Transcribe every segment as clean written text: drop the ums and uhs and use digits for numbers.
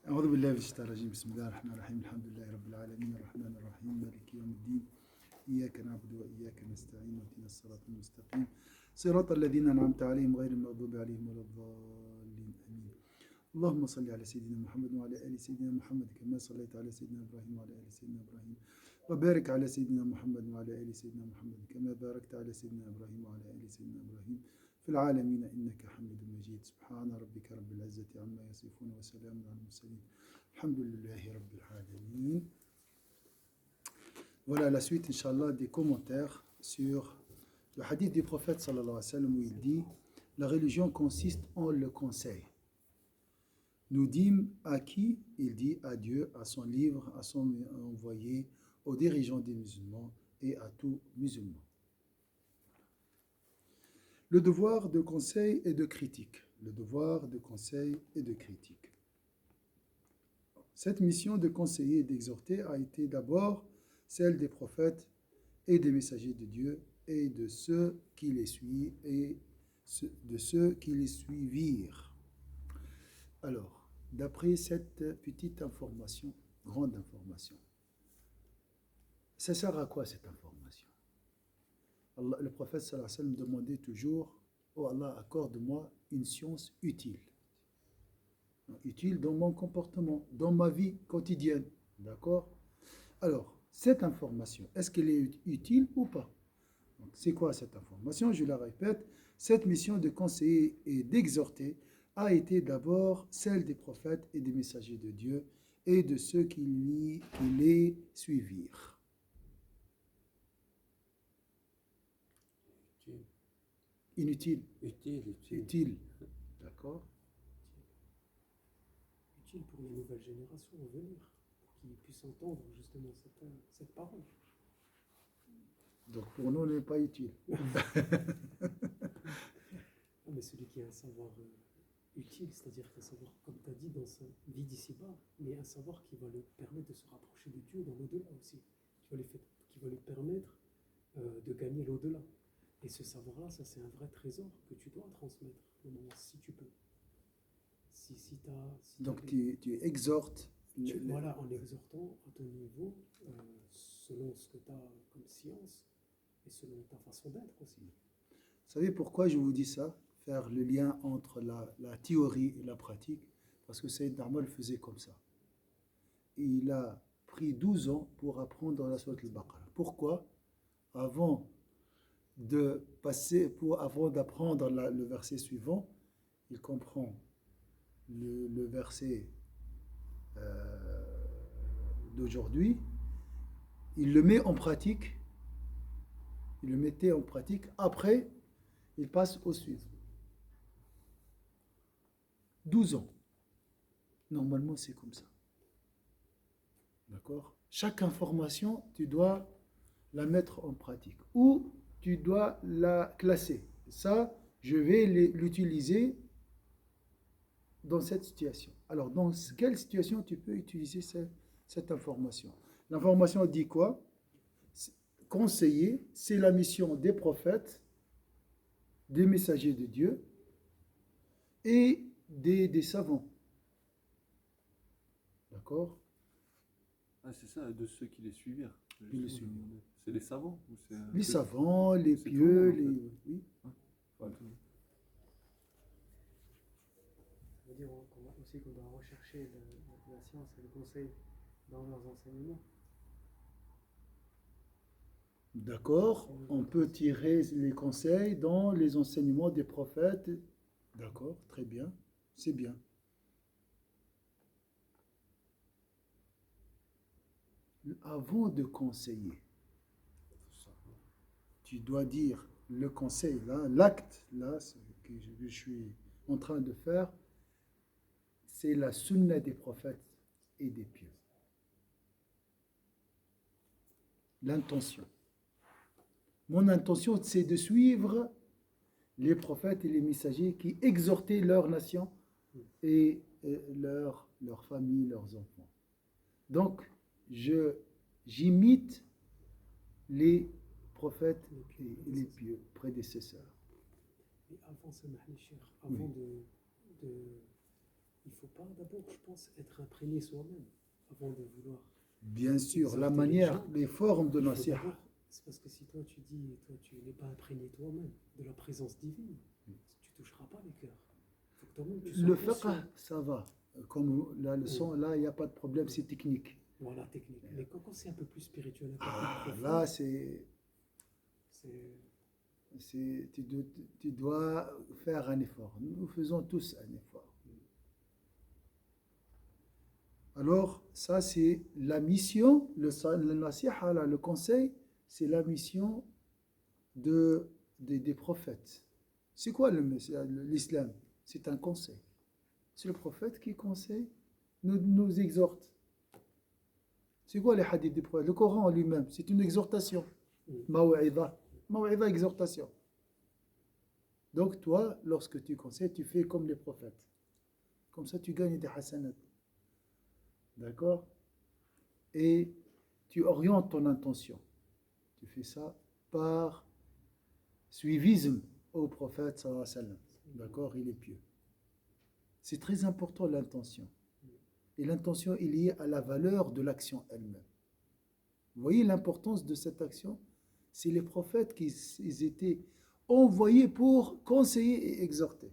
أعوذ بالله من الشيطان الرجيم بسم الله الرحمن الرحيم الحمد لله رب العالمين الرحمن الرحيم مالك يوم الدين إياك نعبد وإياك نستعين واهدنا الصراط المستقيم صراط الذين أنعمت عليهم غير المغضوب عليهم ولا الضالين آمين. اللهم صل على سيدنا محمد وعلى آل سيدنا محمد كما صليت على سيدنا إبراهيم وعلى آل سيدنا إبراهيم وبارك على سيدنا محمد وعلى آل سيدنا محمد كما باركت على سيدنا إبراهيم وعلى آل سيدنا إبراهيم في العالمين إنك حميد مجيد. سبحان ربك رب العزة عما يصفون وسلام على المرسلين الحمد لله رب العالمين. Voilà la suite, Inch'Allah, des commentaires sur le hadith du prophète sallallahu alayhi wa sallam où il dit la religion consiste en le conseil. Nous dîmes à qui? Il dit à Dieu, à son livre, à son envoyé, aux dirigeants des musulmans et à tout musulman. Le devoir de conseil et de critique. Le devoir de conseil et de critique. Cette mission de conseiller et d'exhorter a été d'abord celle des prophètes et des messagers de Dieu et de ceux qui les suivent et de ceux qui les suivirent. Alors, d'après cette petite information, grande information, ça sert à quoi cette information? Allah, le prophète sallallahu alayhi wa sallam demandait toujours: oh Allah, accorde-moi une science utile. Utile dans mon comportement, dans ma vie quotidienne. D'accord? Alors, cette information, est-ce qu'elle est utile ou pas? Donc, c'est quoi cette information? Je la répète, cette mission de conseiller et d'exhorter a été d'abord celle des prophètes et des messagers de Dieu et de ceux qui les suivirent. Inutile. Utile. D'accord. Utile pour les nouvelles générations à venir, pour qu'ils puissent entendre justement cette parole. Donc pour nous, elle n'est pas utile. Non, mais celui qui a un savoir utile, c'est-à-dire qu'un savoir, comme tu as dit, dans sa vie d'ici-bas, mais un savoir qui va lui permettre de se rapprocher de Dieu dans l'au-delà aussi, qui va lui permettre de gagner l'au-delà. Et ce savoir-là, ça c'est un vrai trésor que tu dois transmettre, si tu peux. Donc tu exhortes. Voilà, en exhortant à ton niveau, selon ce que tu as comme science et selon ta façon d'être aussi. Vous savez pourquoi je vous dis ça? Faire le lien entre la théorie et la pratique. Parce que Sayyid Narmal faisait comme ça. Et il a pris 12 ans pour apprendre la Sourate al-Baqarah. Pourquoi? Avant d'apprendre le verset suivant, il comprend le verset d'aujourd'hui, il le met en pratique, il le mettait en pratique, après il passe au suivant. 12 ans. Normalement c'est comme ça. D'accord? Chaque information, tu dois la mettre en pratique. Ou tu dois la classer. Ça, je vais l'utiliser dans cette situation. Alors, dans quelle situation tu peux utiliser cette information? L'information dit quoi? Conseiller, c'est la mission des prophètes, des messagers de Dieu et des savants. D'accord? Ah, c'est ça, de ceux qui les suivirent. C'est les savants ou c'est les savants, les pieux, les... Oui. Voilà. Ça veut dire aussi qu'on doit rechercher la science et le conseil dans leurs enseignements. D'accord, on peut tirer les conseils dans les enseignements des prophètes. D'accord, très bien, c'est bien. Avant de conseiller, tu dois dire le conseil, là, l'acte, là, que je suis en train de faire, c'est la sunna des prophètes et des pieux. L'intention. Mon intention, c'est de suivre les prophètes et les messagers qui exhortaient leur nation et leur famille, leurs enfants. Donc, j'imite les prophètes et les pieux prédécesseurs. Et avant ça, avant il ne faut pas d'abord, je pense, être imprégné soi-même avant de vouloir. Bien sûr, la Exhorter les manière, gens. les formes de Il faut nasiha. d'abord- C'est parce que si toi tu dis, toi tu n'es pas imprégné toi-même de la présence divine, tu ne toucheras pas les cœurs. Il faut que toi-même tu sois Le conscient. fiqh, ça va. Comme la leçon, là, il n'y a pas de problème, c'est technique. Voilà, technique. Mais quand c'est un peu plus spirituel, un peu Ah, plus profond, là, c'est, tu dois faire un effort. Nous faisons tous un effort. Alors, ça, c'est la mission, le nasiha, là, le conseil, c'est la mission des prophètes. C'est quoi l'islam? C'est un conseil. C'est le prophète qui conseille, nous exhorte. C'est quoi les hadiths des prophètes? Le Coran en lui-même, c'est une exhortation. Maw'idha. Maw'idha, exhortation. Donc toi, lorsque tu conseilles, tu fais comme les prophètes. Comme ça, tu gagnes des hasanat. D'accord? Et tu orientes ton intention. Tu fais ça par suivisme au prophète sallallahu alayhi wa sallam. D'accord? Il est pieux. C'est très important l'intention. Et l'intention est liée à la valeur de l'action elle-même. Vous voyez l'importance de cette action? C'est les prophètes qui ils étaient envoyés pour conseiller et exhorter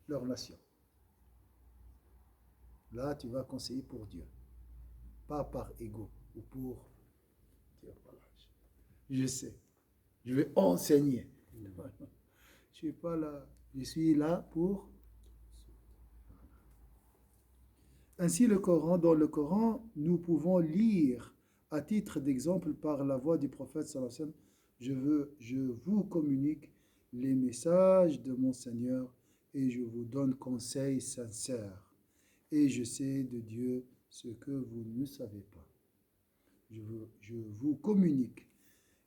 leur nation. Là, tu vas conseiller pour Dieu, pas par ego ou pour dire voilà, je sais, je vais enseigner. Je suis pas là, je suis là pour. Ainsi, dans le Coran, nous pouvons lire à titre d'exemple par la voix du prophète sallallahu alayhi wa sallam, je vous communique les messages de mon Seigneur et je vous donne conseil sincère. Et je sais de Dieu ce que vous ne savez pas. Je vous communique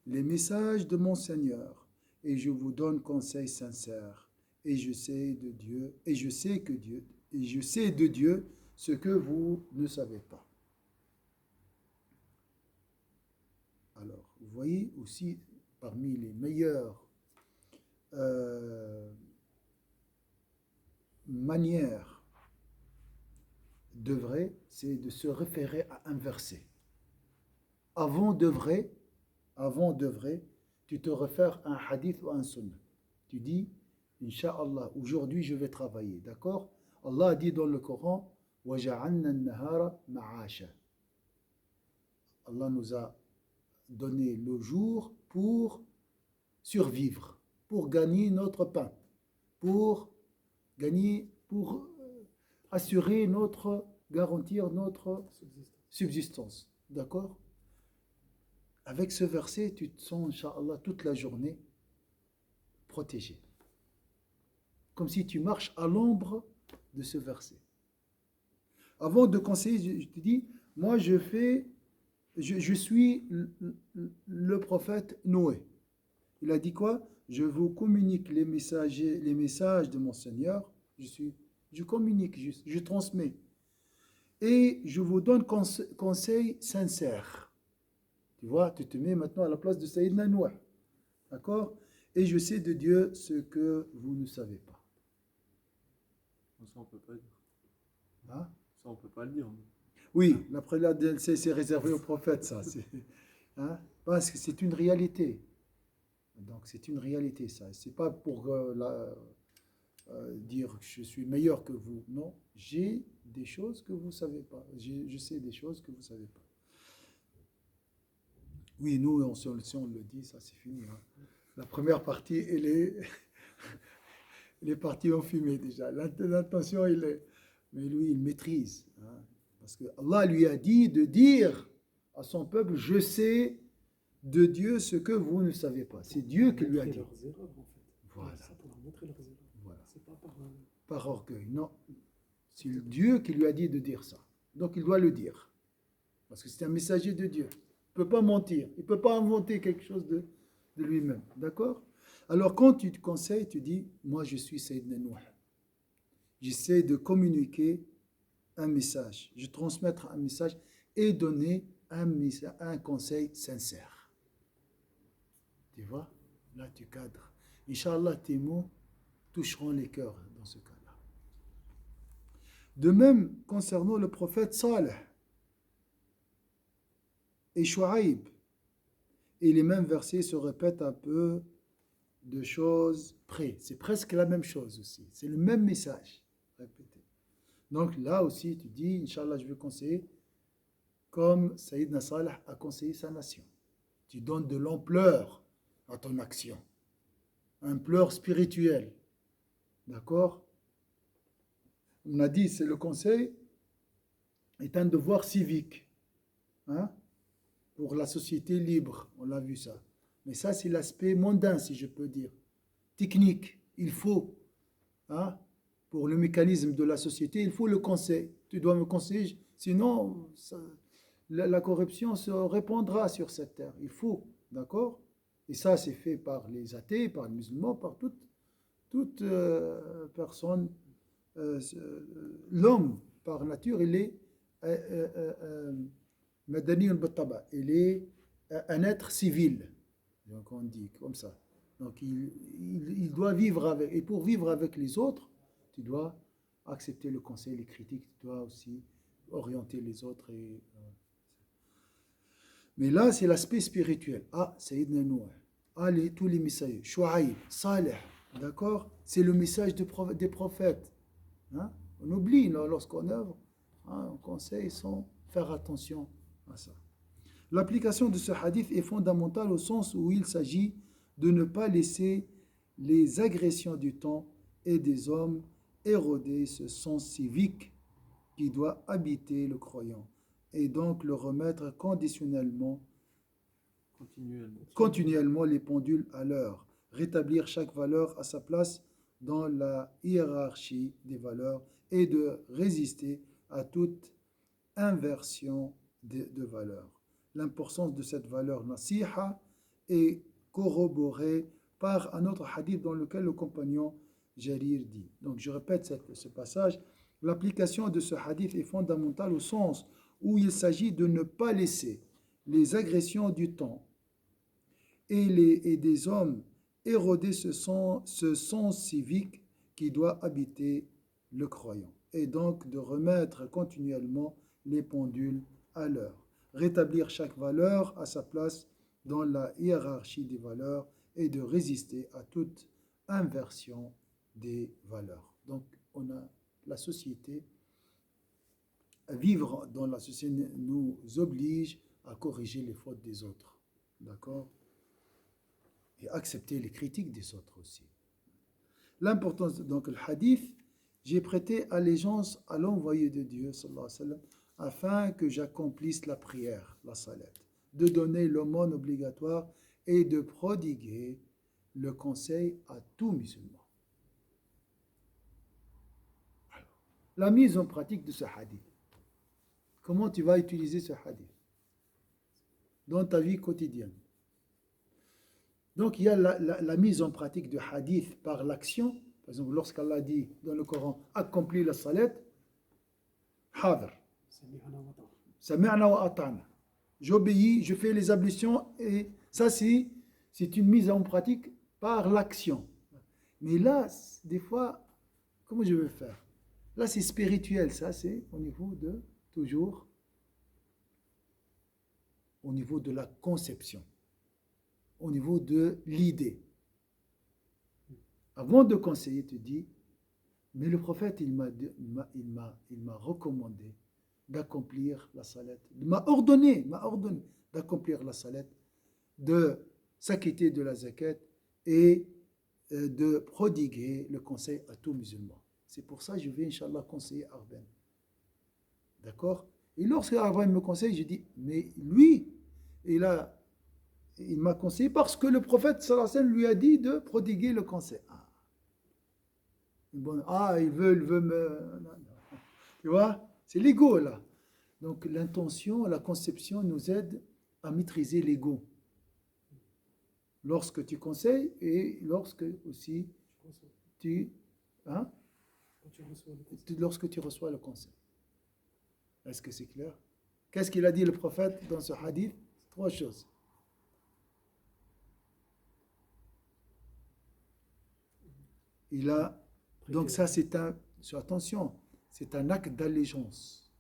les messages de mon Seigneur et je vous donne conseil sincère. Et je sais de Dieu, et je sais de Dieu ce que vous ne savez pas. Alors, vous voyez aussi parmi les meilleures manières d'œuvrer, c'est de se référer à un verset. Avant d'œuvrer, tu te réfères à un hadith ou à un sunnah. Tu dis, Inch'Allah, aujourd'hui je vais travailler, d'accord? Allah a dit dans le Coran, وَجَعَلْنَا النَّهَارَ مَعَاشًا. Allah nous a donné le jour pour survivre, pour gagner notre pain, pour assurer garantir notre subsistance. D'accord? Avec ce verset, tu te sens, Inch'Allah, toute la journée protégé. Comme si tu marches à l'ombre de ce verset. Avant de conseiller, je te dis, moi je suis le prophète Noé. Il a dit quoi? Je vous communique les messages de mon Seigneur. Je communique, je transmets. Et je vous donne conseil sincère. Tu vois, tu te mets maintenant à la place de Sayyidina Noé. D'accord? Et je sais de Dieu ce que vous ne savez pas. Ça, on peut pas dire. Hein? Ça, on peut pas le dire. Oui, après la DLC, c'est réservé aux prophètes, ça. Hein? Parce que c'est une réalité. Donc, c'est une réalité, ça. C'est pas pour dire que je suis meilleur que vous. Non, j'ai des choses que vous ne savez pas. Je sais des choses que vous ne savez pas. Oui, nous, si on le dit, ça c'est fini. Hein. La première partie, les parties ont fumé déjà. L'intention, mais lui, il maîtrise. Hein. Parce que Allah lui a dit de dire à son peuple, je sais de Dieu ce que vous ne savez pas. C'est Dieu qui lui a dit. Leurs erreurs, en fait. Voilà. Ça pour leur montrer leurs erreurs. Voilà. C'est pas Par orgueil, non. C'est Dieu qui lui a dit de dire ça. Donc il doit le dire. Parce que c'est un messager de Dieu. Il ne peut pas mentir. Il ne peut pas inventer quelque chose de lui-même. D'accord? Alors quand tu te conseilles, tu dis, moi je suis Sayyidina Nouh. J'essaie de communiquer un message. Je transmettre un message et donner un conseil sincère. Tu vois? Là tu cadres. Inch'Allah, tes mots toucheront les cœurs dans ce cas-là. De même, concernant le prophète Saleh et Shuaïb, et les mêmes versets se répètent un peu de choses près. C'est presque la même chose aussi. C'est le même message répété. Donc là aussi, tu dis, Inch'Allah, je vais conseiller comme Sayyidina Saleh a conseillé sa nation. Tu donnes de l'ampleur à ton action. Ampleur spirituelle. D'accord? On a dit, c'est le conseil est un devoir civique. Hein? Pour la société libre, on l'a vu ça. Mais ça, c'est l'aspect mondain, si je peux dire. Technique, il faut. Hein? Pour le mécanisme de la société, il faut le conseil. Tu dois me conseiller, sinon la corruption se répandra sur cette terre. Il faut, d'accord? Et ça, c'est fait par les athées, par les musulmans, par toute personne. L'homme, par nature, il est madani al-battaba. Il est un être civil. Donc on dit comme ça. Donc il doit vivre avec. Et pour vivre avec les autres, tu dois accepter le conseil, les critiques, tu dois aussi orienter les autres. Mais là, c'est l'aspect spirituel. Ah, Sayyidina Nouh. Ah, tous les messages. Shuaïb, Saleh, d'accord? C'est le message des prophètes. Hein? On oublie lorsqu'on œuvre, hein, on conseille sans faire attention à ça. L'application de ce hadith est fondamentale au sens où il s'agit de ne pas laisser les agressions du temps et des hommes éroder ce sens civique qui doit habiter le croyant et donc le remettre continuellement les pendules à l'heure, rétablir chaque valeur à sa place dans la hiérarchie des valeurs et de résister à toute inversion de valeurs. L'importance de cette valeur nasiha est corroborée par un autre hadith dans lequel le compagnon Jarir dit. Donc je répète ce passage. L'application de ce hadith est fondamentale au sens où il s'agit de ne pas laisser les agressions du temps et des hommes éroder ce sens civique qui doit habiter le croyant, et donc de remettre continuellement les pendules à l'heure, rétablir chaque valeur à sa place dans la hiérarchie des valeurs et de résister à toute inversion des valeurs. Donc on a la société, vivre dans la société nous oblige à corriger les fautes des autres, d'accord? Et accepter les critiques des autres aussi. L'importance, donc le hadith, j'ai prêté allégeance à l'envoyé de Dieu, sallallahu alayhi wa sallam, afin que j'accomplisse la prière, la salat, de donner l'aumône obligatoire et de prodiguer le conseil à tout musulman. Alors, la mise en pratique de ce hadith. Comment tu vas utiliser ce hadith dans ta vie quotidienne? Donc il y a la mise en pratique du hadith par l'action. Par exemple, lorsqu'Allah dit dans le Coran, accomplis la salat, hadr, sami'na wa ata'na. J'obéis, je fais les ablutions, et ça c'est une mise en pratique par l'action. Mais là, des fois, comment je vais faire? Là c'est spirituel, ça c'est au niveau de, toujours, au niveau de la conception, au niveau de l'idée. Avant de conseiller, tu dis, mais le prophète, il m'a recommandé d'accomplir la salat, m'a ordonné d'accomplir la salat, de s'acquitter de la zakat et de prodiguer le conseil à tout musulman. C'est pour ça que je vais, Inch'Allah, conseiller Arben. D'accord? Et lorsque Arben me conseille, je dis, mais lui, il m'a conseillé parce que le prophète sallallahu alayhi wa sallam lui a dit de prodiguer le conseil. Il veut me... Tu vois, c'est l'ego là. Donc l'intention, la conception nous aide à maîtriser l'ego. Lorsque tu conseilles et lorsque aussi lorsque tu reçois le conseil. Est-ce que c'est clair? Qu'est-ce qu'il a dit le prophète dans ce hadith? 3 choses. Donc ça c'est attention, C'est un acte d'allégeance.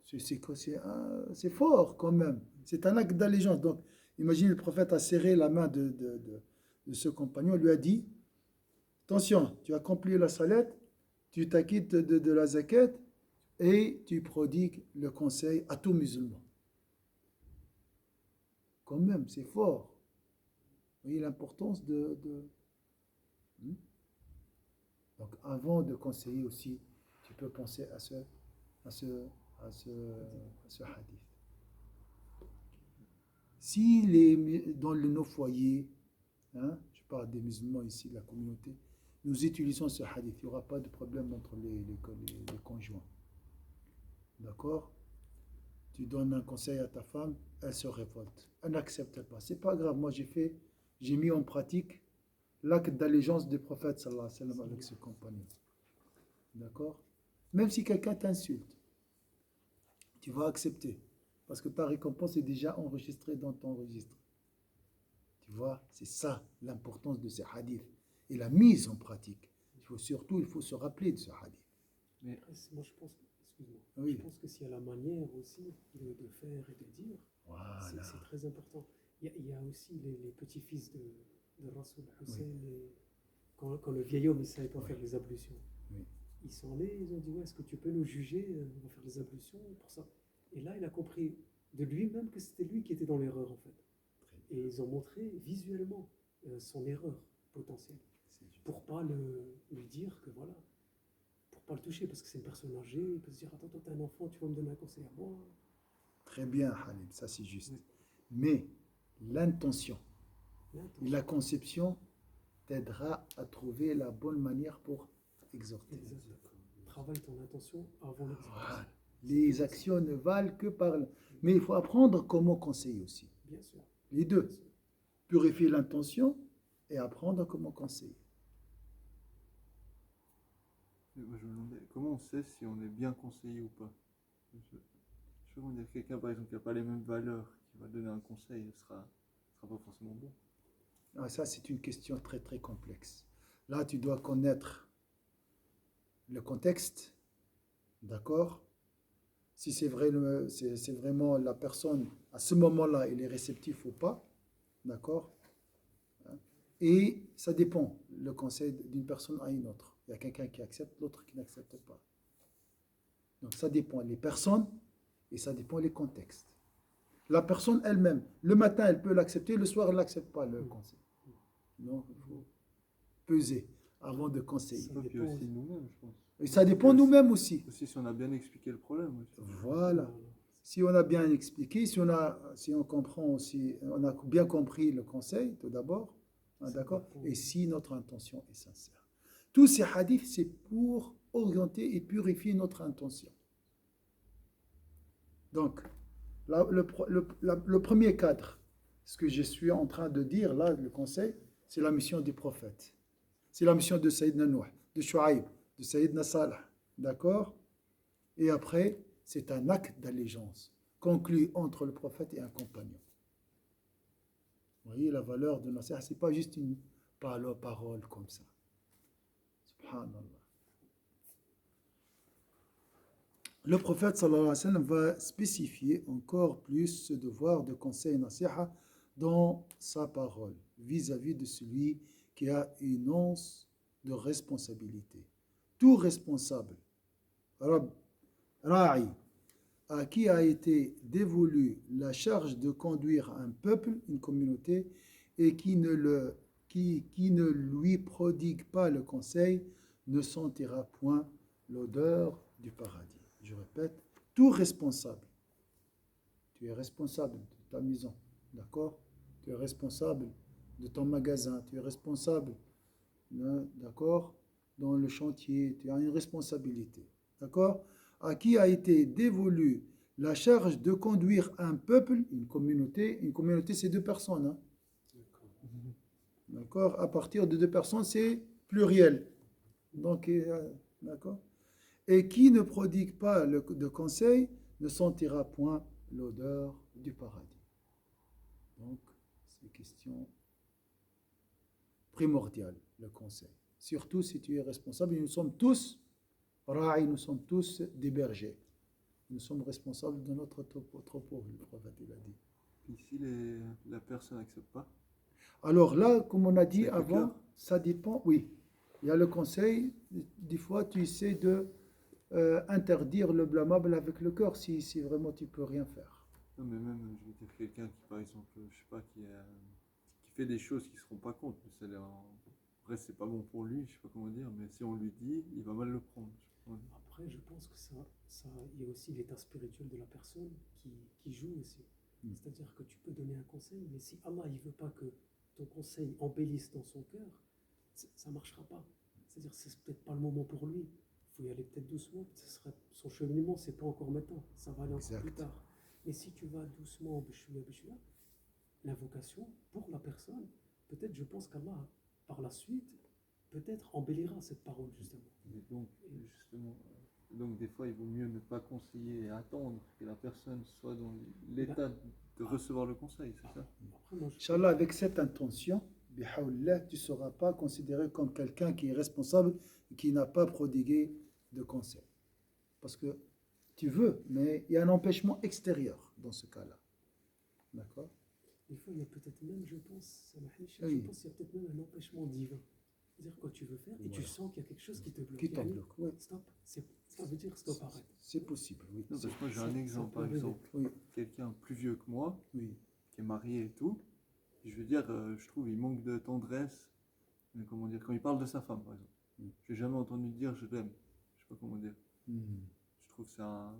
C'est fort quand même. C'est un acte d'allégeance. Donc, imagine le prophète a serré la main de ce compagnon, lui a dit, attention, tu accomplis la salette, tu t'acquittes de la zakat et tu prodigues le conseil à tout musulman. Quand même, c'est fort. Vous voyez l'importance Donc, avant de conseiller aussi, tu peux penser à ce hadith. Si dans nos foyers, je parle des musulmans ici, de la communauté, nous utilisons ce hadith, il n'y aura pas de problème entre les conjoints. D'accord? Tu donnes un conseil à ta femme, elle se révolte. Elle n'accepte pas. C'est pas grave, moi j'ai mis en pratique l'acte d'allégeance du prophète sallallahu alayhi wa sallam avec ce compagnon. D'accord? Même si quelqu'un t'insulte, tu vas accepter. Parce que ta récompense est déjà enregistrée dans ton registre. Tu vois, c'est ça l'importance de ce hadith. Et la mise en pratique. Il faut se rappeler de ce hadith. Mais moi je pense, excuse-moi, Oui. je pense que s'il y a la manière aussi de faire et de dire, Voilà. c'est très important. Il y a aussi les petits-fils de Rasoul Hussein, quand le vieil homme ne savait pas faire les ablutions. Oui. Ils sont allés, ils ont dit, ouais, est-ce que tu peux nous juger, on va faire les ablutions pour ça. Et là, il a compris de lui-même que c'était lui qui était dans l'erreur, en fait. Et ils ont montré visuellement son erreur potentielle. Pour pas lui dire que voilà, pour pas le toucher, parce que c'est une personne âgée, il peut se dire, attends, toi, t'es un enfant, tu vas me donner un conseil à moi. Très bien, Halim, ça c'est juste. Oui. Mais l'intention et la conception t'aidera à trouver la bonne manière pour exhorter. Exactement. Travaille ton intention avant l'exercice. Voilà. Les actions ne valent que par... Mais il faut apprendre comment conseiller aussi. Bien sûr. Les deux. Bien sûr. Purifier l'intention et apprendre comment conseiller. Moi, je me demandais, comment on sait si on est bien conseillé ou pas? Je sais comment dire, quelqu'un par exemple qui n'a pas les mêmes valeurs, qui va donner un conseil, ne sera pas forcément bon. Ah, ça, c'est une question très très complexe. Là, tu dois connaître le contexte, d'accord? Si c'est vrai, c'est vraiment la personne, à ce moment-là, il est réceptif ou pas, d'accord? Et ça dépend, le conseil d'une personne à une autre. Il y a quelqu'un qui accepte, l'autre qui n'accepte pas. Donc ça dépend les personnes et ça dépend les contextes. La personne elle-même, le matin, elle peut l'accepter, le soir, elle n'accepte pas le conseil. Donc, il faut peser avant de conseiller. Ça Et puis dépend aussi aussi. nous-mêmes, je pense. Et ça dépend nous-mêmes aussi. Aussi si on a bien expliqué le problème. Aussi. Voilà. Si on a bien expliqué, si on comprend aussi, on a bien compris le conseil, tout d'abord, d'accord, et si notre intention est sincère. Tous ces hadiths, c'est pour orienter et purifier notre intention. Donc, là, le premier cadre, ce que je suis en train de dire là, le conseil, c'est la mission du prophète. C'est la mission de Sayyidina Nuh, de Shu'aib, de Sayyidina Salih. D'accord? Et après, c'est un acte d'allégeance conclu entre le prophète et un compagnon. Vous voyez la valeur de Nasiha, ce n'est pas juste une parole comme ça. Subhanallah. Le prophète sallallahu alayhi wa sallam va spécifier encore plus ce devoir de conseil nasiha dans sa parole vis-à-vis de celui qui a une once de responsabilité. Tout responsable, ra'i, à qui a été dévolue la charge de conduire un peuple, une communauté, et qui ne lui prodigue pas le conseil, ne sentira point l'odeur du paradis. Je répète, tout responsable. Tu es responsable de ta maison, d'accord? Tu es responsable de ton magasin, tu es responsable, d'accord, dans le chantier, tu as une responsabilité, d'accord? À qui a été dévolue la charge de conduire un peuple, une communauté c'est deux personnes, hein? D'accord? À partir de deux personnes, c'est pluriel. Donc, d'accord? Et qui ne prodigue pas de conseil ne sentira point l'odeur du paradis. Donc, c'est une question primordiale, le conseil. Surtout si tu es responsable, et nous sommes tous Ra'i, nous sommes tous des bergers. Nous sommes responsables de notre troupeau, le prophète il a dit. Puis si la personne n'accepte pas, Alors là, comme on a dit c'est avec le avant, cœur. ça dépend, oui. Il y a le conseil, des fois tu essaies de interdire le blâmable avec le cœur si vraiment tu peux rien faire. Non, mais même, je veux dire, quelqu'un qui, par exemple, je sais pas, qui fait des choses qui ne se rendent pas compte, mais après, c'est pas bon pour lui, je sais pas comment dire, mais si on lui dit, il va mal le prendre. Je sais pas comment dire. Après, je pense que il y a aussi l'état spirituel de la personne qui joue aussi. Mm. C'est-à-dire que tu peux donner un conseil, mais si Allah il veut pas que ton conseil embellisse dans son cœur, ça marchera pas. C'est-à-dire que c'est peut-être pas le moment pour lui. Il faut y aller peut-être doucement. Son cheminement, c'est pas encore maintenant. Ça va aller encore Exact. plus tard. Mais si tu vas doucement, bishouya, bishouya, l'invocation pour la personne, peut-être je pense qu'Allah, par la suite, peut-être embellira cette parole justement. Mais donc, justement, donc des fois, il vaut mieux ne pas conseiller et attendre que la personne soit dans l'état de recevoir le conseil, c'est ça? Après, moi, Inch'Allah, avec cette intention, bihaoullah, tu ne seras pas considéré comme quelqu'un qui est responsable et qui n'a pas prodigué de conseil. Parce que tu veux, mais il y a un empêchement extérieur dans ce cas-là. D'accord? des fois, il y a peut-être même, je pense, Oui. je pense qu'il y a peut-être même un empêchement divin. C'est-à-dire que tu veux faire et tu Voilà. sens qu'il y a quelque chose qui te bloque. Qui t'en Yani, bloque, oui. Stop, ça veut dire stop, arrête. C'est possible, oui. Non, parce que moi, j'ai un ça exemple, peut par arriver. exemple, Oui, quelqu'un plus vieux que moi, oui. qui est marié et tout, je veux dire, je trouve il manque de tendresse, mais comment dire, quand il parle de sa femme, par exemple. Mm. J'ai jamais entendu dire je l'aime, je sais pas comment dire. Hmm. Je trouve que c'est un...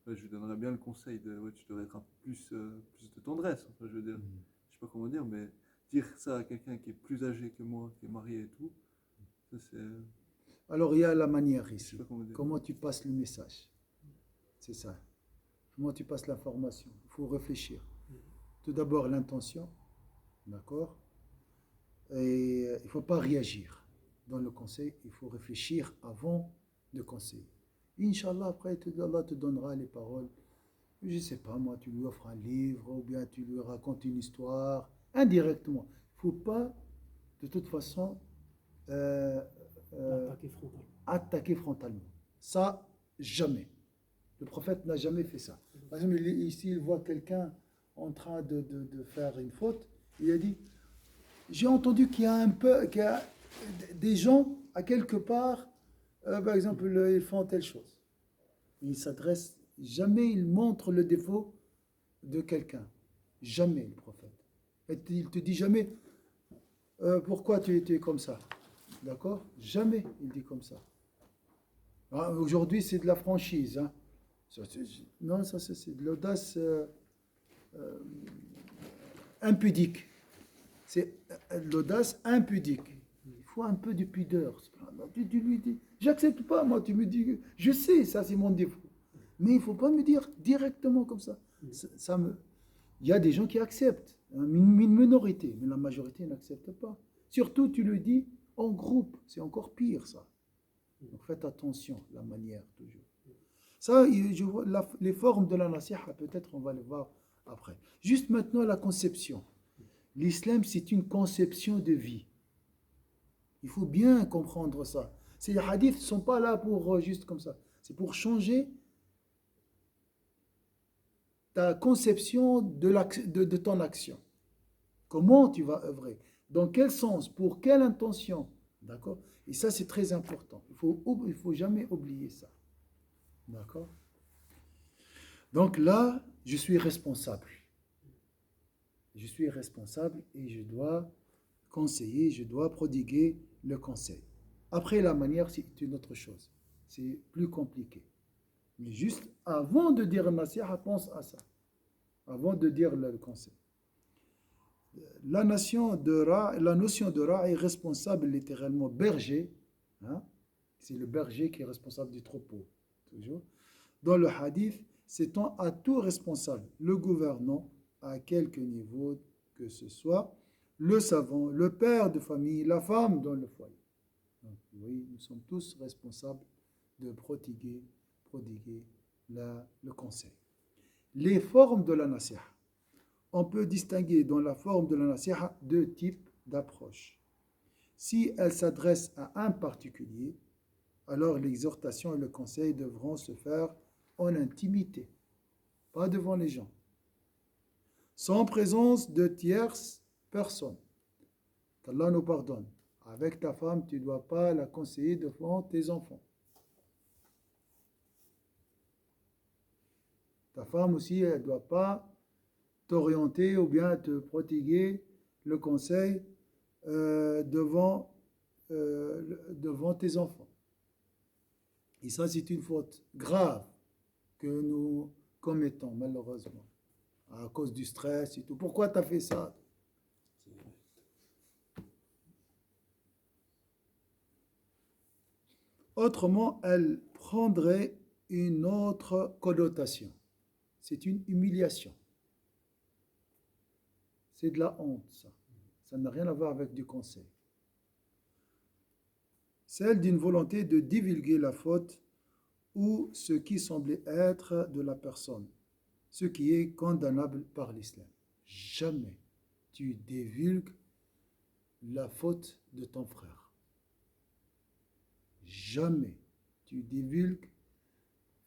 Ouais, je lui donnerais bien le conseil de, ouais, tu devrais être un peu plus de tendresse, enfin, je veux dire. Hmm. Je sais pas comment dire, mais dire ça à quelqu'un qui est plus âgé que moi, qui est marié et tout, ça c'est... Alors, il y a la manière Je sais ici. pas comment dire. Comment tu passes le message? C'est ça. Comment tu passes l'information? Il faut réfléchir. Tout d'abord, l'intention. D'accord? Et il ne faut pas réagir dans le conseil. Il faut réfléchir avant de conseiller. Inch'Allah, après, Allah te donnera les paroles. Je ne sais pas, moi, tu lui offres un livre ou bien tu lui racontes une histoire indirectement. Il ne faut pas, de toute façon, euh, L'attaquer frontalement. attaquer frontalement. Ça, jamais. Le prophète n'a jamais fait ça. Par exemple, ici, il voit quelqu'un en train de faire une faute. Il a dit, j'ai entendu qu'il y a des gens à quelque part, par exemple, ils font telle chose. Il s'adresse, jamais il montre le défaut de quelqu'un. Jamais, le prophète. Et il te dit jamais, pourquoi tu es comme ça. D'accord? Jamais il dit comme ça. Ah, aujourd'hui, c'est de la franchise. Hein. Non, ça c'est de l'audace impudique. C'est l'audace impudique. Il faut un peu de pudeur. Tu lui dis, j'accepte pas, moi, tu me dis, je sais, ça c'est mon défaut. Mais il ne faut pas me dire directement comme ça. Il y a des gens qui acceptent, une minorité, mais la majorité n'accepte pas. Surtout, tu le dis en groupe, c'est encore pire ça. Donc faites attention, la manière toujours. Ça, je vois les formes de la nasiha, peut-être on va les voir après. Juste maintenant, la conception. L'islam, c'est une conception de vie. Il faut bien comprendre ça. Ces hadiths ne sont pas là pour juste comme ça. C'est pour changer ta conception de ton action. Comment tu vas œuvrer? Dans quel sens? Pour quelle intention? D'accord? Et ça, c'est très important. Il faut jamais oublier ça. D'accord? Donc là, je suis responsable. Je suis responsable et je dois conseiller, je dois prodiguer le conseil. Après, la manière, c'est une autre chose. C'est plus compliqué. Mais juste avant de dire nasiha, pense à ça. Avant de dire le conseil. La notion de Ra est responsable littéralement berger. Hein? C'est le berger qui est responsable du troupeau. Toujours. Dans le hadith, s'étend à tout responsable, le gouvernant, à quelque niveau que ce soit, le savant, le père de famille, la femme dans le foyer. Donc, oui, nous sommes tous responsables de prodiguer le conseil. Les formes de la nasiha. On peut distinguer dans la forme de la nasiha deux types d'approches. Si elle s'adresse à un particulier, alors l'exhortation et le conseil devront se faire en intimité, pas devant les gens, sans présence de tierces personnes. Qu'Allah nous pardonne. Avec ta femme, tu ne dois pas la conseiller devant tes enfants. Ta femme aussi, elle ne doit pas t'orienter ou bien te prodiguer le conseil devant tes enfants. Et ça, c'est une faute grave que nous commettons, malheureusement, à cause du stress et tout. Pourquoi tu as fait ça? Autrement, elle prendrait une autre connotation. C'est une humiliation. C'est de la honte, ça. Ça n'a rien à voir avec du conseil. Celle d'une volonté de divulguer la faute ou ce qui semblait être de la personne, ce qui est condamnable par l'islam. Jamais tu divulgues la faute de ton frère. Jamais tu divulgues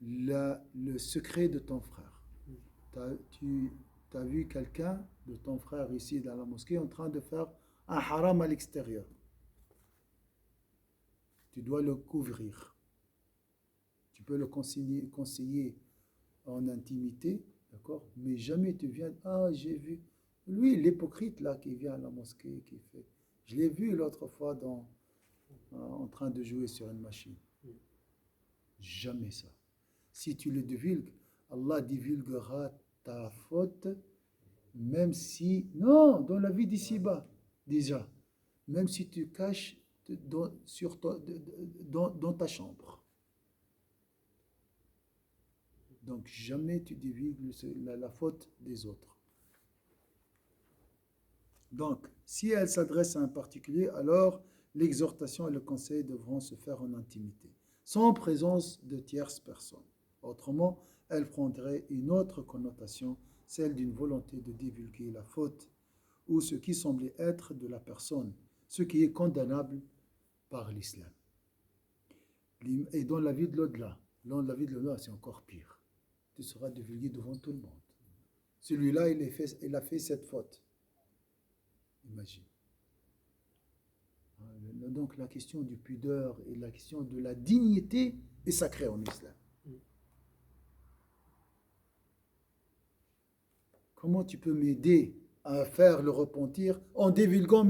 le secret de ton frère. Tu as vu quelqu'un de ton frère ici dans la mosquée en train de faire un haram à l'extérieur. Tu dois le couvrir. Tu peux le conseiller en intimité, d'accord? Mais jamais tu viens, ah, j'ai vu. Lui, l'hypocrite là qui vient à la mosquée, qui fait. Je l'ai vu l'autre fois en train de jouer sur une machine. Jamais ça. Si tu le divulgues, Allah divulguera ta faute, même si, non, dans la vie d'ici-bas, déjà, même si tu caches dans ta chambre. Donc jamais tu divulgues la faute des autres. Donc, si elle s'adresse à un particulier, alors l'exhortation et le conseil devront se faire en intimité, sans présence de tierces personnes. Autrement, elle prendrait une autre connotation, celle d'une volonté de divulguer la faute ou ce qui semblait être de la personne, ce qui est condamnable par l'islam. Et dans la vie de l'au-delà, c'est encore pire. Tu seras divulgué devant tout le monde. Celui-là, il a fait cette faute. Imagine. Donc la question du pudeur et la question de la dignité est sacrée en islam. Comment tu peux m'aider à faire le repentir en divulguant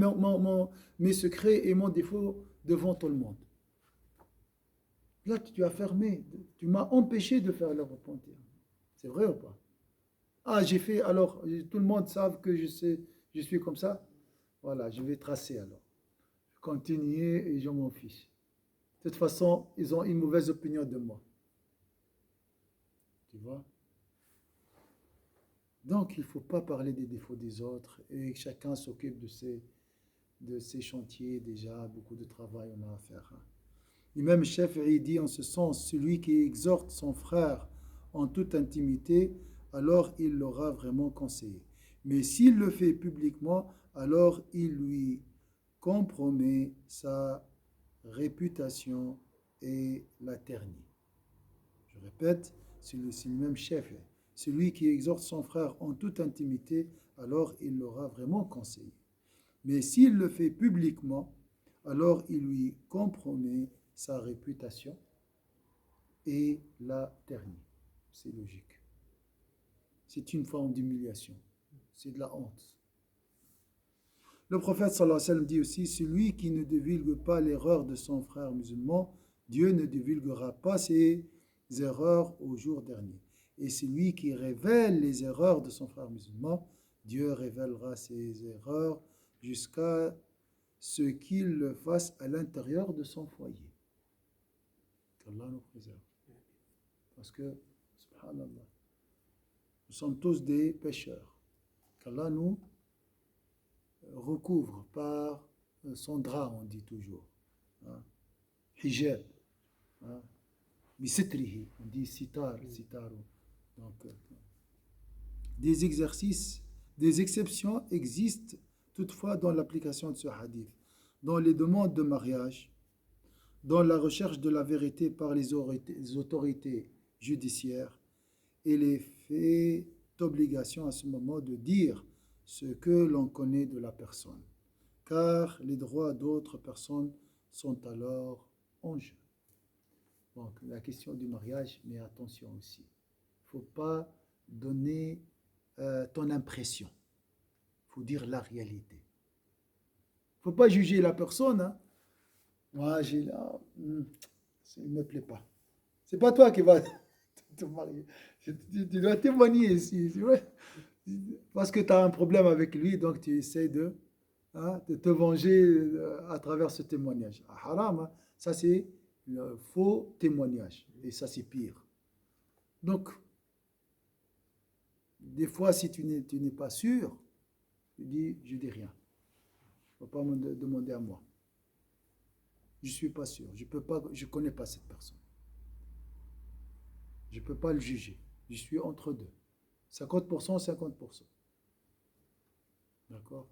mes secrets et mon défaut devant tout le monde? Là, tu as fermé, tu m'as empêché de faire le repentir. C'est vrai ou pas? Ah, j'ai fait, alors tout le monde savent que je suis comme ça. Voilà, je vais tracer alors. Continuer et je m'en fiche. De toute façon, ils ont une mauvaise opinion de moi. Tu vois? Donc, il ne faut pas parler des défauts des autres et chacun s'occupe de ses chantiers. Déjà, beaucoup de travail on a à faire. L'imam Shafi'i dit en ce sens, celui qui exhorte son frère en toute intimité, alors il l'aura vraiment conseillé. Mais s'il le fait publiquement, alors il lui compromet sa réputation et la ternit. Je répète, c'est le même chef. Celui qui exhorte son frère en toute intimité, alors il l'aura vraiment conseillé. Mais s'il le fait publiquement, alors il lui compromet sa réputation et la ternit. C'est logique. C'est une forme d'humiliation. C'est de la honte. Le prophète sallallahu alayhi wa sallam dit aussi, celui qui ne divulgue pas l'erreur de son frère musulman, Dieu ne divulguera pas ses erreurs au jour dernier. Et celui qui révèle les erreurs de son frère musulman, Dieu révélera ses erreurs jusqu'à ce qu'il le fasse à l'intérieur de son foyer. Qu'Allah nous préserve. Parce que, subhanallah, nous sommes tous des pécheurs. Qu'Allah nous recouvre par son drap, on dit toujours. Hijab. Bisitrihi, on dit sitar, sitaru. Donc, des exercices, des exceptions existent toutefois dans l'application de ce hadith. Dans les demandes de mariage, dans la recherche de la vérité par les autorités judiciaires, il est fait obligation à ce moment de dire ce que l'on connaît de la personne, car les droits d'autres personnes sont alors en jeu. Donc, la question du mariage, mais attention aussi, il ne faut pas donner ton impression, il faut dire la réalité. Il ne faut pas juger la personne. Hein. Moi, j'ai là, ça ne me plaît pas. C'est pas toi qui vas te marier. Tu dois témoigner ici, c'est vrai. Parce que tu as un problème avec lui, donc tu essaies de te venger à travers ce témoignage. Haram, hein, ça c'est le faux témoignage. Et ça c'est pire. Donc, des fois, si tu n'es pas sûr, tu dis, je dis rien. Il ne faut pas me demander à moi. Je ne suis pas sûr. Je ne connais pas cette personne. Je ne peux pas le juger. Je suis entre deux. 50%, 50%. D'accord?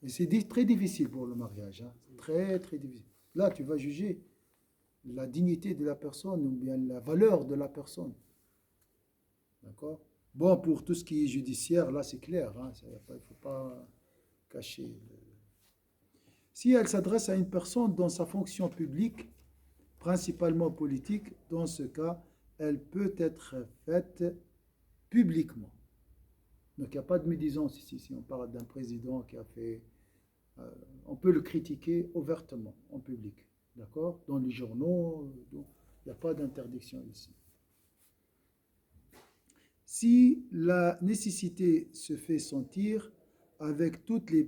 Et c'est très difficile pour le mariage. Hein? Très, très difficile. Là, tu vas juger la dignité de la personne ou bien la valeur de la personne. D'accord? Bon, pour tout ce qui est judiciaire, là, c'est clair. Hein? Il ne faut pas cacher. Si elle s'adresse à une personne dans sa fonction publique, principalement politique, dans ce cas, elle peut être faite publiquement. Donc il n'y a pas de médisance ici. Si on parle d'un président qui a fait... on peut le critiquer ouvertement, en public. D'accord? Dans les journaux, il n'y a pas d'interdiction ici. Si la nécessité se fait sentir avec toutes les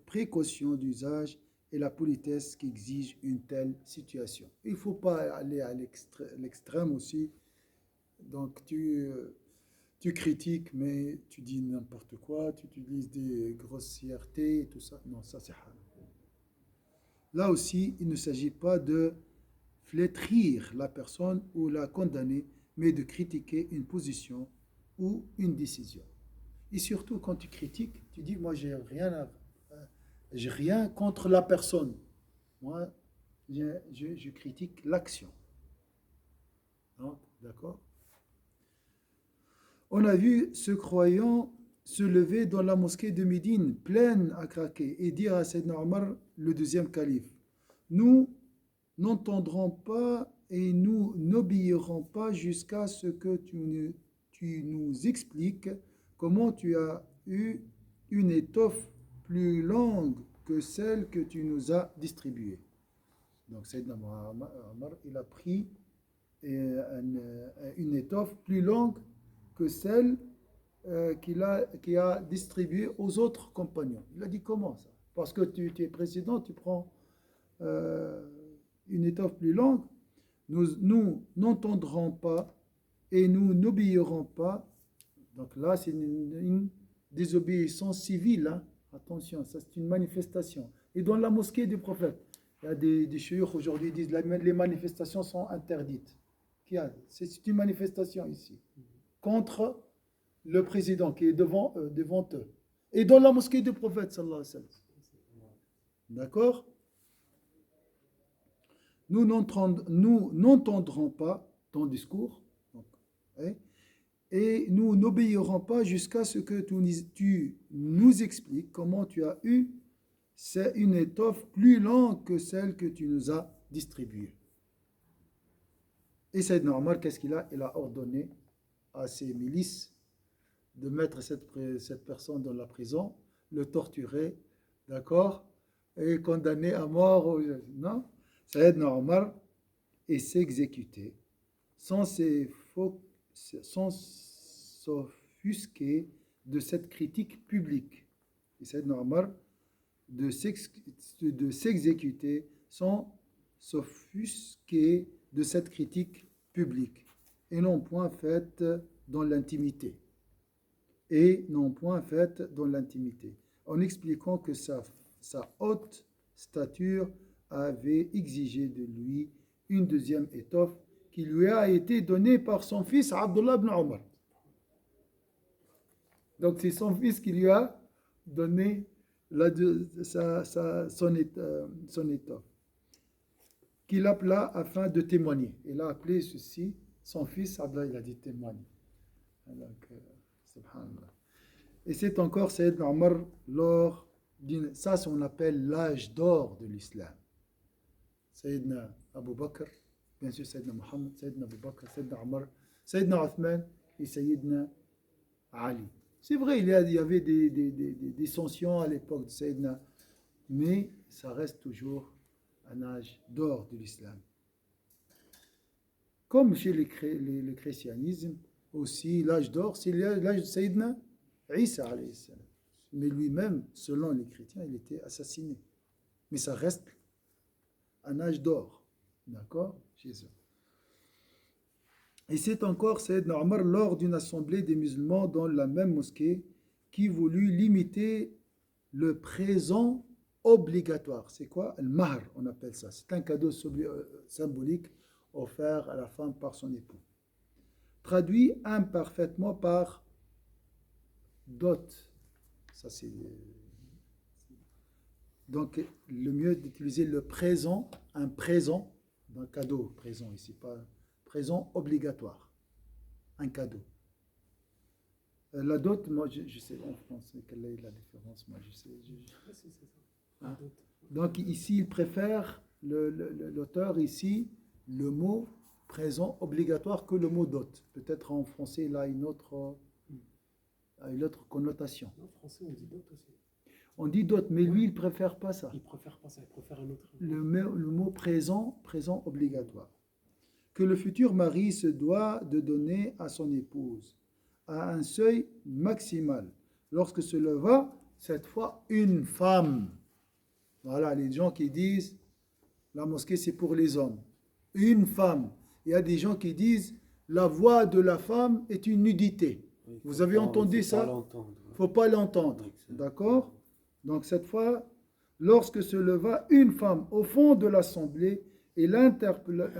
précautions d'usage et la politesse qu'exige une telle situation. Il ne faut pas aller à l'extrême aussi. Donc tu critiques, mais tu dis n'importe quoi, tu utilises des grossièretés et tout ça. Non, ça c'est haram. Là aussi, il ne s'agit pas de flétrir la personne ou la condamner, mais de critiquer une position ou une décision. Et surtout, quand tu critiques, tu dis, moi, j'ai rien contre la personne. Moi, je critique l'action. Non, d'accord? On a vu ce croyant se lever dans la mosquée de Médine, pleine à craquer, et dire à Sayyidina Omar, le deuxième calife, nous n'entendrons pas et nous n'obéirons pas jusqu'à ce que tu nous expliques comment tu as eu une étoffe plus longue que celle que tu nous as distribuée. Donc Sayyidina Omar, il a pris une étoffe plus longue que celle qu'il a distribuée aux autres compagnons. Il a dit comment ça? Parce que tu es président, tu prends une étoffe plus longue. Nous n'entendrons pas et nous n'obéirons pas. Donc là, c'est une désobéissance civile. Hein. Attention, ça c'est une manifestation. Et dans la mosquée du prophète, il y a des chouïrs aujourd'hui qui disent que les manifestations sont interdites. C'est une manifestation ici contre le président qui est devant eux. Et dans la mosquée du prophète, sallallahu alayhi wa sallam. D'accord? Nous n'entendrons pas ton discours. Donc, et nous n'obéirons pas jusqu'à ce que tu nous expliques comment tu as eu une étoffe plus longue que celle que tu nous as distribuée. Et c'est normal, qu'est-ce qu'il a? Il a ordonné à ses milices de mettre cette personne dans la prison, le torturer, d'accord, et condamner à mort. Non, Sayyidna Omar et s'exécuter sans s'offusquer de cette critique publique. Et Sayyidna Omar de s'exécuter sans s'offusquer de cette critique publique et non point faite dans l'intimité. En expliquant que sa haute stature avait exigé de lui une deuxième étoffe qui lui a été donnée par son fils Abdullah ibn Omar. Donc c'est son fils qui lui a donné son étoffe. qu'il appela afin de témoigner. Il a appelé ceci, son fils, Abdallah, il a dit témoigne. Donc, subhanallah. Et c'est encore Sayyidina Omar lors d'une... Ça, on appelle l'âge d'or de l'islam. Sayyidina Abu Bakr, bien sûr Sayyidina Muhammad, Sayyidina Abu Bakr, Sayyidina Omar, Sayyidina Othman et Sayyidina Ali. C'est vrai, il y avait des dissensions à l'époque de Sayyidina, mais ça reste toujours un âge d'or de l'islam. Comme chez le christianisme, aussi l'âge d'or, c'est l'âge de Sayyidina Isa alayhi salam. Mais lui-même, selon les chrétiens, il était assassiné. Mais ça reste un âge d'or, d'accord, chez eux. Et c'est encore Sayyidina Omar lors d'une assemblée des musulmans dans la même mosquée qui voulut limiter le présent obligatoire. C'est quoi? Le mahr, on appelle ça. C'est un cadeau symbolique offert à la femme par son époux. Traduit imparfaitement par dot. Ça, c'est... Donc, le mieux d'utiliser le présent, un présent, un cadeau présent ici, pas présent obligatoire, un cadeau. La dot, moi, je sais en français quelle est la différence, moi, je sais. C'est ça. Ah. Donc, ici, il préfère, l'auteur ici, le mot présent obligatoire que le mot dot. Peut-être en français, il a une autre connotation. En français, on dit dot aussi. On dit dot, mais lui, il ne préfère pas ça. Il préfère pas ça, il préfère un autre. Le mot présent obligatoire. Que le futur mari se doit de donner à son épouse à un seuil maximal. Lorsque se leva, cette fois, une femme. Voilà, les gens qui disent la mosquée c'est pour les hommes. Une femme. Il y a des gens qui disent la voix de la femme est une nudité. Vous avez entendu ça? Il ne faut pas l'entendre. D'accord? Donc cette fois, lorsque se leva une femme au fond de l'assemblée et l'interpella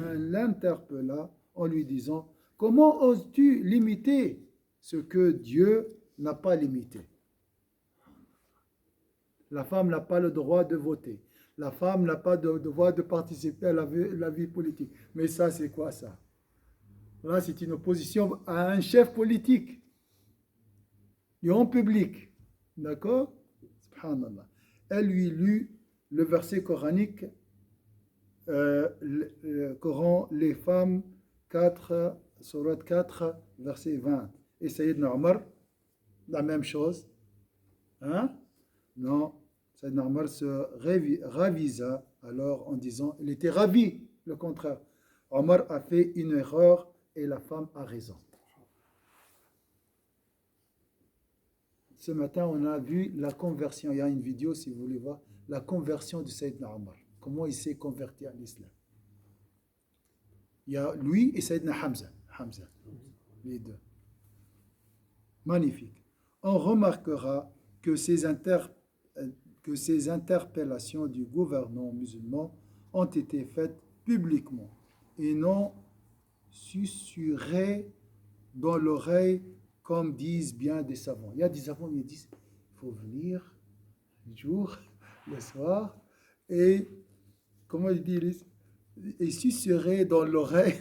en lui disant « Comment oses-tu limiter ce que Dieu n'a pas limité ?» La femme n'a pas le droit de voter. La femme n'a pas le droit de participer à la vie politique. Mais ça, c'est quoi ça? Là, c'est une opposition à un chef politique. Et en public. D'accord? Subhanallah. Elle lui lut le verset coranique, le Coran, les femmes, 4, Surat 4, verset 20. Et Sayyidina Omar, la même chose. Hein? Non, Sayyidina Omar se ravisa alors en disant, il était ravi, le contraire. Omar a fait une erreur et la femme a raison. Ce matin, on a vu la conversion. Il y a une vidéo, si vous voulez voir, la conversion de Sayyidina Omar. Comment il s'est converti à l'islam. Il y a lui et Sayyidina Hamza, les deux. Magnifique. On remarquera que ces interpellations du gouvernement musulman ont été faites publiquement et non susurrées dans l'oreille comme disent bien des savants. Il y a des savants qui disent il faut venir le jour, le soir, et comment ils disent, et susurrer dans l'oreille,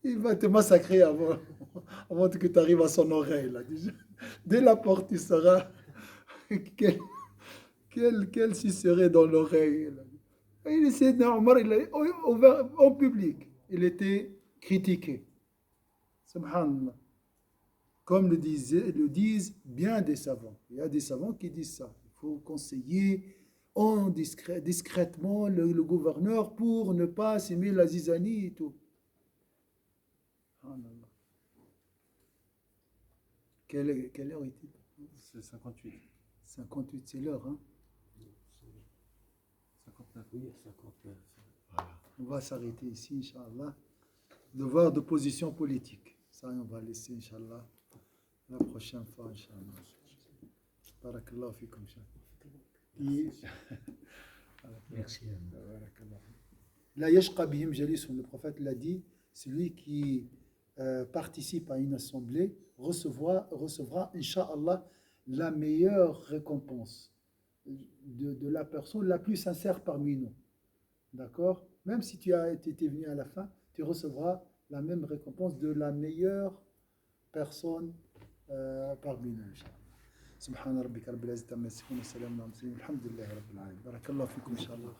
il va te massacrer avant que tu arrives à son oreille. Là. Dès la porte, tu sauras quel susurrer dans l'oreille. Et il essaie Omar, il a ouvert en public. Il était critiqué. Subhanallah. Comme le disent bien des savants. Il y a des savants qui disent ça. Il faut conseiller discrètement le gouverneur pour ne pas s'aimer la zizanie et tout. Quelle heure est-il? C'est 58. 58, c'est l'heure. Hein? 59. Oui, 59. Voilà. On va s'arrêter ici, Inch'Allah. Devoir de position politique. Ça, on va laisser, Inch'Allah, la prochaine fois, Inch'Allah. Barakallahu fikum, Inch'Allah. Merci. La yashqa bihim jalisuhum, le prophète l'a dit, celui qui participe à une assemblée recevra, Inch'Allah, la meilleure récompense de la personne la plus sincère parmi nous. D'accord? Même si tu as été venu à la fin, tu recevras la même récompense de la meilleure personne parmi nous, Inch'Allah. سبحان ربك رب العزة عما يصفون وسلام على المرسلين والحمد لله رب العالمين بارك الله فيكم إن شاء الله.